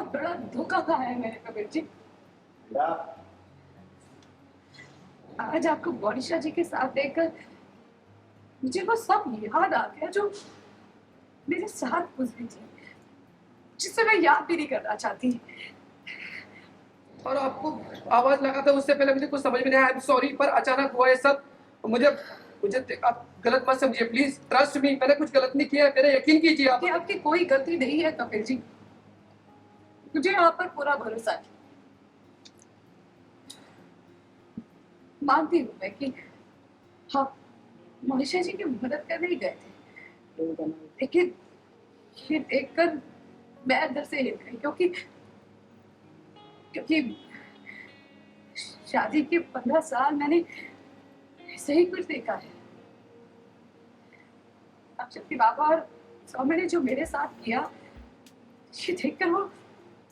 बहुत बड़ा धोखा खाया है मैंने कबीर जी। आज आपको गौरीशा जी के साथ देखकर मुझे वो सब याद आ गया जो मेरे साथ गुजरी थी, जिसे मैं याद भी नहीं करना चाहती। और आपको आवाज लगा था उससे पहले मुझे कुछ समझ में नहीं आया। आई एम सॉरी, पर अचानक हुआ ये सब। मुझे मुझे आप गलत मत समझिए प्लीज, ट्रस्ट मी, मैंने कुछ गलत नहीं किया है, मेरा यकीन कीजिए आप। आपकी कोई गलती नहीं है कपिल जी, मुझे आप पर पूरा भरोसा है। मानती हूँ मैं कि आप मनीषा जी की मदद करने ही गए थे, लेकिन ये देखकर मैं अंदर से हिल गई, क्योंकि क्योंकि शादी के 15 साल मैंने ऐसे ही कुछ देखा है। अब जबकि बाबा और सौम्य ने जो मेरे साथ किया, ये देखकर वो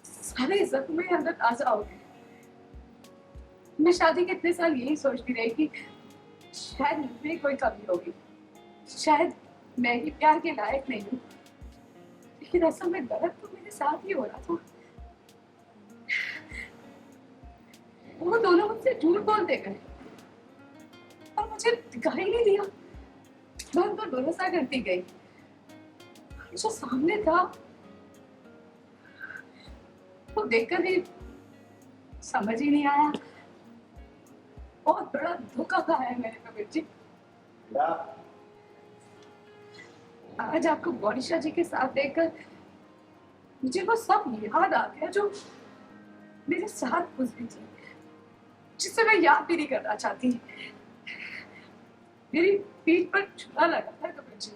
सारे जख्म मेरे अंदर ताजा हो गए। मैं शादी के इतने साल यही सोचती रही कि शायद मुझमें कोई कमी होगी, शायद मैं ही प्यार के लायक नहीं हूँ, लेकिन असल में गलत तो मेरे साथ ही हो रहा था। वो दोनों मुझसे झूठ बोलते गए और मुझे दिखाई नहीं दिया। मैं उन पर भरोसा करती गई। जो सामने था वो देखकर भी समझ ही नहीं आया। बहुत बड़ा धोखा खाया है मैंने कबीर जी। आज आपको गौरीशा जी के साथ देखकर मुझे वो सब याद आ गया जो मेरे साथ गुजरी थी, जिसे मैं याद भी नहीं करना चाहती। मेरी पीठ पर छुरा लगा था कबीर जी,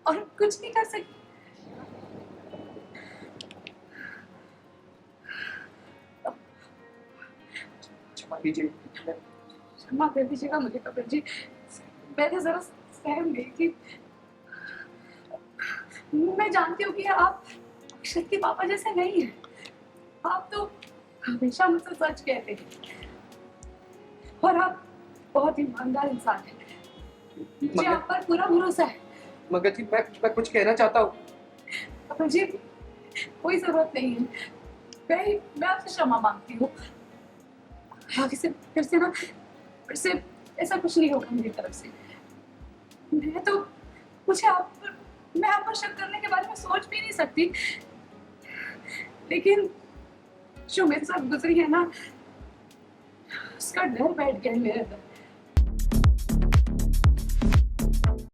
और कुछ नहीं कर सकी। क्षमा कीजिए। क्षमा कर दीजिएगा मुझे कबीर जी, मैंने जरा सहम गई थी। मैं जानती हूँ कि आप अक्षर के पापा जैसे नहीं हैं। आप तो हमेशा मुझसे सच कहते हैं और आप बहुत ईमानदार इंसान हैं। मुझे आप पर पूरा भरोसा है। मगर जी मैं कुछ कहना चाहता हूँ। कपिल जी, कोई जरूरत नहीं है। मैं आपसे क्षमा मांगती हूँ। आगे से फिर से ऐसा कुछ नहीं होगा मेरी तरफ से। मैं आप पर शक करने के बारे में सोच भी नहीं सकती, लेकिन जो मेरे साथ गुजरी है ना, उसका डर बैठ गया है मेरे अंदर।